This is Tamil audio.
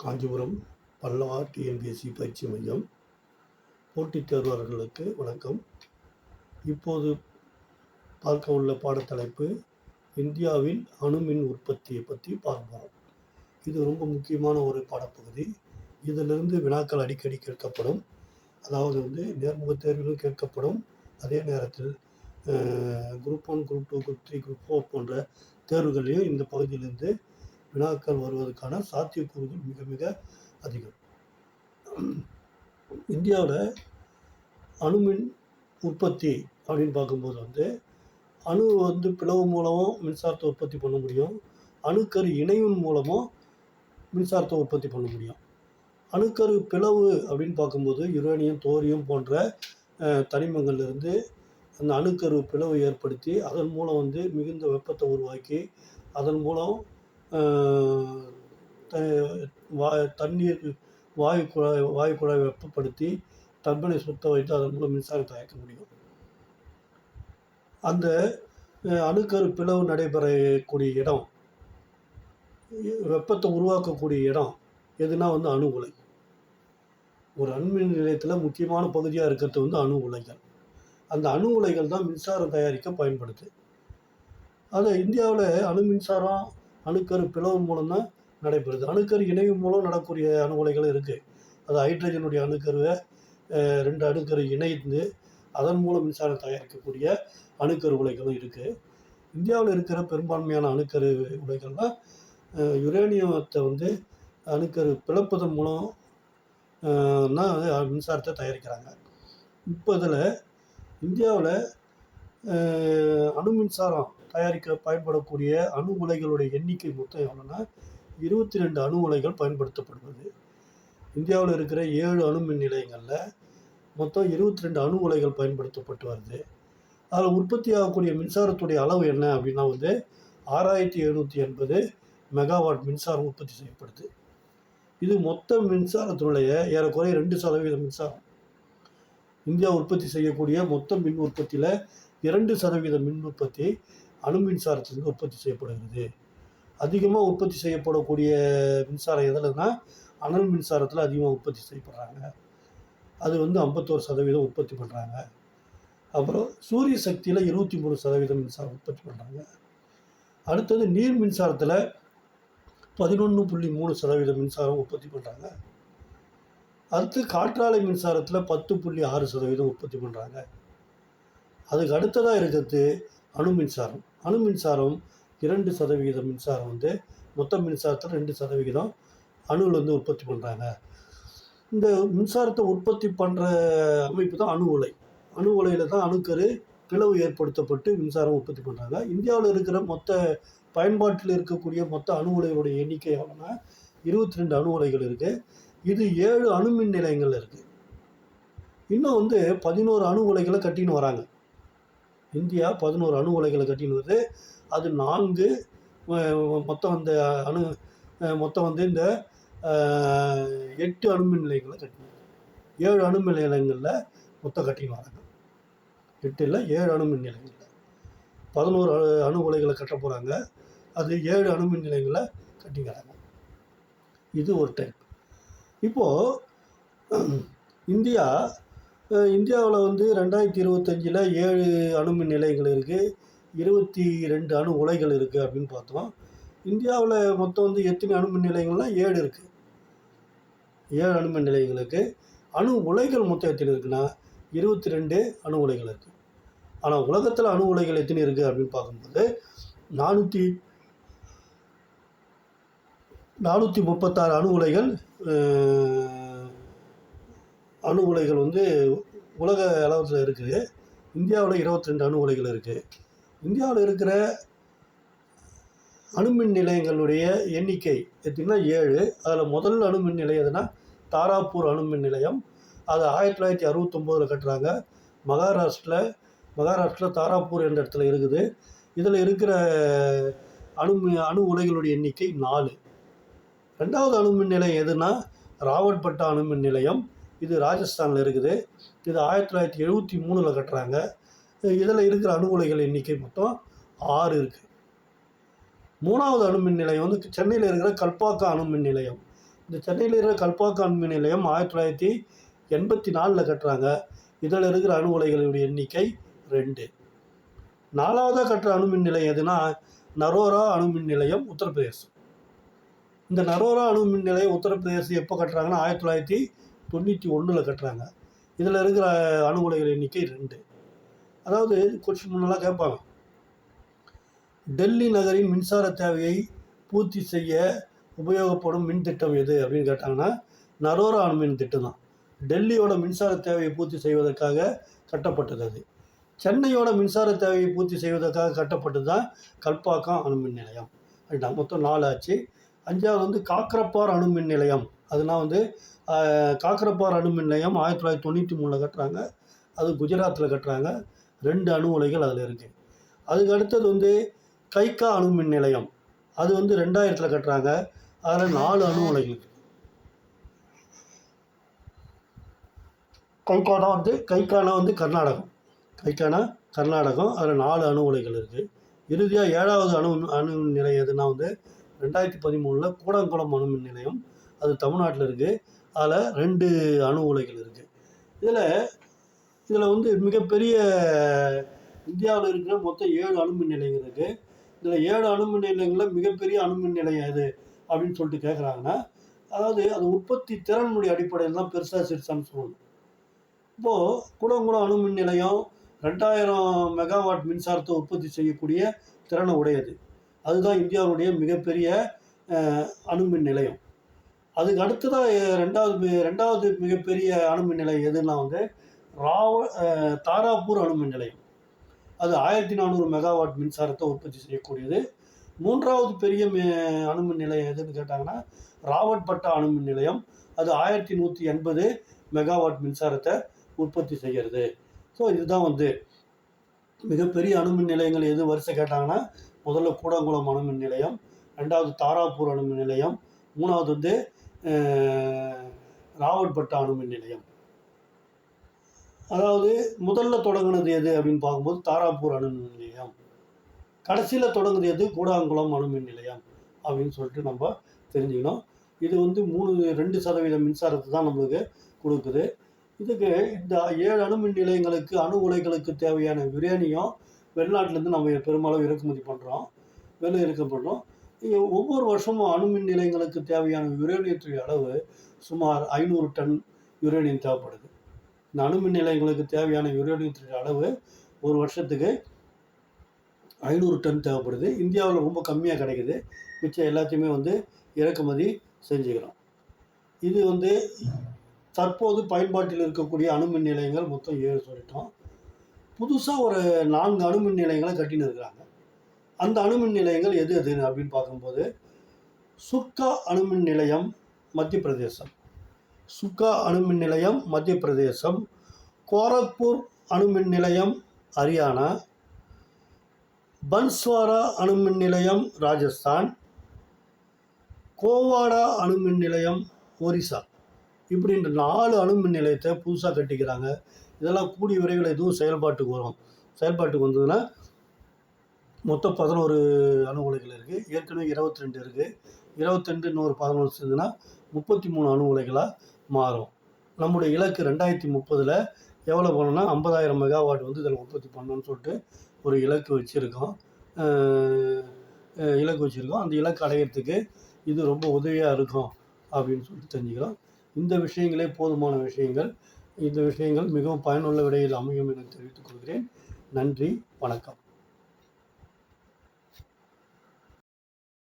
காஞ்சிபுரம் பல்லவா டிஎன்பிஎஸ்சி பயிற்சி மையம். போட்டித் தேர்வர்களுக்கு வணக்கம். இப்போது பார்க்க உள்ள பாடத்தலைப்பு இந்தியாவில் அணுமின் உற்பத்தியை பற்றி பார்ப்போம். இது ரொம்ப முக்கியமான ஒரு பாடப்பகுதி. இதிலிருந்து வினாக்கள் அடிக்கடி கேட்கப்படும். அதாவது நேர்முக தேர்விலும் கேட்கப்படும். அதே நேரத்தில் குரூப் 1, குரூப் 2, குரூப் 3, குரூப் 4 போன்ற தேர்வுகளையும் இந்த பகுதியிலிருந்து வினாக்கள் வருவதற்கான சாத்தியக்கூறுகள் மிக மிக அதிகம். இந்தியாவில் அணுமின் உற்பத்தி அப்படின்னு பார்க்கும்போது அணு பிளவு மூலமும் மின்சாரத்தை உற்பத்தி பண்ண முடியும். அணுக்கரு இணைவின் மூலமும் மின்சாரத்தை உற்பத்தி பண்ண முடியும். அணுக்கரு பிளவு அப்படின்னு பார்க்கும்போது யுரேனியம், தோரியம் போன்ற தனிமங்கள்லேருந்து அந்த அணுக்கரு பிளவு ஏற்படுத்தி அதன் மூலம் மிகுந்த வெப்பத்தை உருவாக்கி அதன் மூலம் தண்ணீர் வாயு குழாய் வெப்பப்படுத்தி டர்பைனை சுத்த வைத்து அதன் மூலம் மின்சாரம் தயாரிக்க முடியும். அந்த அணுக்கரு பிளவு நடைபெறக்கூடிய இடம், வெப்பத்தை உருவாக்கக்கூடிய இடம் எதுனா அணு உலை. ஒரு அணுமின் நிலையத்தில் முக்கியமான பகுதியாக இருக்கிறது அணு உலைகள். அந்த அணு உலைகள் தான் மின்சாரம் தயாரிக்க பயன்படுது. அது இந்தியாவில் அணு மின்சாரம் அணுக்கரு பிளவு மூலம் தான் நடைபெறுது. அணுக்கரு இணைவு மூலம் நடக்கூடிய அணு உலைகளும் இருக்குது. அது ஹைட்ரஜனுடைய அணுக்கருவை 2 அணுக்கரு இணைந்து அதன் மூலம் மின்சாரம் தயாரிக்கக்கூடிய அணுக்கரு உலைகளும் இருக்குது. இந்தியாவில் இருக்கிற பெரும்பான்மையான அணுக்கரு உலைகள்லாம் யுரேனியத்தை அணுக்கரு பிளப்பதன் மூலம் தான் மின்சாரத்தை தயாரிக்கிறாங்க. இப்போ இதில் இந்தியாவில் அணு மின்சாரம் தயாரிக்க பயன்படக்கூடிய அணு உலைகளுடைய எண்ணிக்கை மொத்தம் எவ்வளோன்னா 22 அணு உலைகள் பயன்படுத்தப்படுவது. இந்தியாவில் இருக்கிற 7 அணுமின் நிலையங்களில் மொத்தம் 22 அணு உலைகள் பயன்படுத்தப்பட்டு வருது. அதில் உற்பத்தி ஆகக்கூடிய மின்சாரத்துடைய அளவு என்ன அப்படின்னா 6780 மெகாவாட் மின்சாரம் உற்பத்தி செய்யப்படுது. இது மொத்த மின்சாரத்தினுடைய ஏறக்குறைய 2% மின்சாரம். இந்தியா உற்பத்தி செய்யக்கூடிய மொத்த மின் உற்பத்தியில் 2% மின் உற்பத்தி அணு மின்சாரத்திலிருந்து உற்பத்தி செய்யப்படுகிறது. அதிகமாக உற்பத்தி செய்யப்படக்கூடிய மின்சாரம் எதுலன்னா அனல் மின்சாரத்தில் அதிகமாக உற்பத்தி செய்யப்படுறாங்க. அது 51% உற்பத்தி பண்ணுறாங்க. அப்புறம் சூரிய சக்தியில் 23% மின்சாரம் உற்பத்தி பண்ணுறாங்க. அடுத்தது நீர் மின்சாரத்தில் 11.3% மின்சாரம் உற்பத்தி பண்ணுறாங்க. அடுத்து காற்றாலை மின்சாரத்தில் 10.6% உற்பத்தி பண்ணுறாங்க. அதுக்கு அடுத்ததாக இருக்கிறது அணு மின்சாரம். அணு மின்சாரம் 2% மின்சாரம் மொத்த மின்சாரத்தில் 2% அணுவில் உற்பத்தி பண்ணுறாங்க. இந்த மின்சாரத்தை உற்பத்தி பண்ணுற அமைப்பு தான் அணு உலை. அணு உலையில் தான் அணுக்கரு பிளவு ஏற்படுத்தப்பட்டு மின்சாரம் உற்பத்தி பண்ணுறாங்க. இந்தியாவில் இருக்கிற மொத்த பயன்பாட்டில் இருக்கக்கூடிய மொத்த அணு உலைகளுடைய எண்ணிக்கை எவ்வளோன்னா 22 அணு உலைகள் இருக்குது. இது 7 அணுமின் நிலையங்கள் இருக்குது. இன்னும் 11 அணு உலைகளை கட்டின்னு வராங்க. இந்தியா 11 அணு உலைகளை கட்டின்னு வருது. அது 4 மொத்தம் மொத்தம் இந்த 8 அணுமின் நிலையங்களை கட்டினாங்க. 7 அணுமின் நிலையங்களில் மொத்தம் கட்டின்னு வராங்க. 8 இல்லை 7 அணுமின் நிலையங்களில் 11 அணு உலைகளை கட்ட போகிறாங்க. அது 7 அணுமின் நிலையங்களை கட்டிக்கிறாங்க. இது ஒரு டைப். இப்போது இந்தியாவில் 2025 7 அணுமின் நிலையங்கள் இருக்குது, 22 அணு உலைகள் இருக்குது அப்படின்னு பார்த்தோம். இந்தியாவில் மொத்தம் எத்தனை அணுமின் நிலையங்கள்லாம் 7 இருக்குது. 7 அணுமின் நிலையங்களுக்கு அணு உலைகள் மொத்தம் எத்தனை இருக்குன்னா 22 அணு உலைகள் இருக்குது. ஆனால் உலகத்தில் அணு உலைகள் எத்தனை இருக்குது அப்படின்னு பார்க்கும்போது 436 அணு உலைகள் உலக அளவில் இருக்குது. இந்தியாவில் 22 அணு உலைகள் இருக்குது. இந்தியாவில் இருக்கிற அணுமின் நிலையங்களுடைய எண்ணிக்கை எத்தனைன்னா 7. அதில் முதல் அணுமின் நிலையம் எதுனா தாராப்பூர் அணுமின் நிலையம். அது 1969 கட்டுறாங்க. மகாராஷ்டிரில் தாராப்பூர் என்ற இடத்துல இருக்குது. இதில் இருக்கிற அணு உலைகளுடைய எண்ணிக்கை 4. 2வது அணுமின் நிலையம் எதுனா ராவட்பட்டா அணுமின் நிலையம். இது ராஜஸ்தானில் இருக்குது. இது 1973 கட்டுறாங்க. இதில் இருக்கிற அணு உலைகள் எண்ணிக்கை மொத்தம் 6 இருக்குது. 3வது அணுமின் நிலையம் சென்னையில் இருக்கிற கல்பாக்கா அணுமின் நிலையம். இந்த சென்னையில் இருக்கிற கல்பாக்கம் அணுமின் நிலையம் 1984 கட்டுறாங்க. இதில் இருக்கிற அணு உலைகளுடைய எண்ணிக்கை 2. 4வதாக கட்டுற அணுமின் நிலையம் எதுனா நரோரா அணுமின் நிலையம், உத்தரப்பிரதேசம். இந்த நரோரா அணுமின் நிலையம் உத்தரப்பிரதேசம் எப்போ கட்டுறாங்கன்னா 1991 கட்டுறாங்க. இதில் இருக்கிற அணு உலைகள் எண்ணிக்கை 2. அதாவது கொஸ்டின் முன்னெல்லாம் கேட்பாங்க, டெல்லி நகரின் மின்சார தேவையை பூர்த்தி செய்ய உபயோகப்படும் மின் திட்டம் எது அப்படின்னு கேட்டாங்கன்னா நரோரா அணுமின் திட்டம் தான். டெல்லியோட மின்சார தேவையை பூர்த்தி செய்வதற்காக கட்டப்பட்டது அது. சென்னையோட மின்சார தேவையை பூர்த்தி செய்வதற்காக கட்டப்பட்டது தான் கல்பாக்கம் அணுமின் நிலையம். அதுதான் மொத்தம் 4 ஆச்சு. 5வது காக்கரப்பார் அணுமின் நிலையம். அதெல்லாம் காக்கரப்பார் அணுமின் நிலையம் 1993 கட்டுறாங்க. அது குஜராத்தில் கட்டுறாங்க. 2 அணு உலைகள் அதில் இருக்குது. அதுக்கு அடுத்தது கைக்கா அணுமின் நிலையம். அது 2000 கட்டுறாங்க. அதில் 4 அணு உலைகள். கைக்கானா கர்நாடகம். கர்நாடகம். அதில் 4 அணு உலைகள் இருக்குது. இறுதியாக 7வது அணு நிலையம் எதுனா 2013 கூடங்குளம் அணுமின் நிலையம். அது தமிழ்நாட்டில் இருக்குது. அதில் 2 அணு உலைகள் இருக்குது. இதில் மிகப்பெரிய இந்தியாவில் இருக்கிற மொத்தம் 7 அணுமின் நிலையங்கள் இருக்குது. இதில் 7 அணுமின் நிலையங்களில் மிகப்பெரிய அணுமின் நிலையம் எது அப்படின்னு சொல்லிட்டு கேட்குறாங்கன்னா, அதாவது அது உற்பத்தி திறனுடைய அடிப்படையில் தான் பெருசாக சிறுசான்னு சொல்லணும். இப்போது கூடங்குளம் அணுமின் நிலையம் 2000 மெகாவாட் மின்சாரத்தை உற்பத்தி செய்யக்கூடிய திறனை உடையது. அதுதான் இந்தியாவுடைய மிகப்பெரிய அணுமின் நிலையம். அதுக்கு அடுத்ததாக 2வது மிகப்பெரிய அணுமின் நிலையம் எதுன்னா தாராப்பூர் அணுமின் நிலையம். அது 1400 மெகாவாட் மின்சாரத்தை உற்பத்தி செய்யக்கூடியது. 3வது பெரிய அணுமின் நிலையம் எதுன்னு கேட்டாங்கன்னா ராவட்பட்டா அணுமின் நிலையம். அது 1180 மெகாவாட் மின்சாரத்தை உற்பத்தி செய்கிறது. ஸோ இதுதான் மிகப்பெரிய அணுமின் நிலையங்கள் எது வரிசை கேட்டாங்கன்னா, முதல்ல கூடங்குளம் அணுமின் நிலையம், 2வது தாராப்பூர் அணுமின் நிலையம், 3வது ராவட்பட்டா அணுமின் நிலையம். அதாவது முதல்ல தொடங்கினது எது அப்படின்னு பார்க்கும்போது தாராப்பூர் அணுமின் நிலையம், கடைசியில் தொடங்குது எது கூடங்குளம் அணுமின் நிலையம் அப்படின்னு சொல்லிட்டு நம்ம தெரிஞ்சுக்கணும். இது 2% மின்சாரத்தை தான் நம்மளுக்கு கொடுக்குது. இதுக்கு இந்த 7 அணுமின் நிலையங்களுக்கு அணு உலைகளுக்கு தேவையான யுரேனியம் வெளிநாட்டிலேருந்து நம்ம பெரும்பாலும் இறக்குமதி பண்ணுறோம். ஒவ்வொரு வருஷமும் அணுமின் நிலையங்களுக்கு தேவையான யுரேனியத்துடைய அளவு சுமார் 500 டன் யுரேனியம் தேவைப்படுது. இந்த அணுமின் நிலையங்களுக்கு தேவையான யுரேனியத்துடைய அளவு ஒரு வருஷத்துக்கு 500 டன் தேவைப்படுது. இந்தியாவில் ரொம்ப கம்மியாக கிடைக்குது. மிச்சம் எல்லாத்தையுமே இறக்குமதி செஞ்சுக்கிறோம். இது தற்போது பயன்பாட்டில் இருக்கக்கூடிய அணுமின் நிலையங்கள் மொத்தம் 7 சொல்லிட்டோம். புதுசாக ஒரு 4 அணுமின் நிலையங்களை கட்டின்னு இருக்கிறாங்க. அந்த அணுமின் நிலையங்கள் எது அப்படின்னு பார்க்கும்போது சுக்கா அணுமின் நிலையம் மத்திய பிரதேசம், கோரக்பூர் அணுமின் நிலையம் ஹரியானா, பன்ஸ்வாரா அணுமின் நிலையம் ராஜஸ்தான், கோவாடா அணுமின் நிலையம் ஒரிசா. இப்படின்ற 4 அணுமின் நிலையத்தை புதுசாக கட்டிக்கிறாங்க. இதெல்லாம் கூடிய விரைவில் எதுவும் செயல்பாட்டுக்கு வரும். செயல்பாட்டுக்கு வந்ததுன்னா மொத்தம் 11 அணு உலைகள் இருக்குது. ஏற்கனவே 22 இருக்குது. 22 இன்னொரு 11 சேர்ந்துன்னா 33 அணு உலைகளாக மாறும். நம்முடைய இலக்கு 2030 எவ்வளோ பண்ணணும்னா 50,000 மெகாவாட் இதில் உற்பத்தி பண்ணணும்னு சொல்லிட்டு ஒரு இலக்கு வச்சுருக்கோம். அந்த இலக்கு அடையிறதுக்கு இது ரொம்ப உதவியாக இருக்கும் அப்படின்னு சொல்லிட்டு தெரிஞ்சுக்கிறோம். இந்த விஷயங்களே போதுமான விஷயங்கள். இந்த விஷயங்கள் மிகவும் பயனுள்ள விடையில் அமையும் என தெரிவித்துக் கொள்கிறேன். நன்றி, வணக்கம்.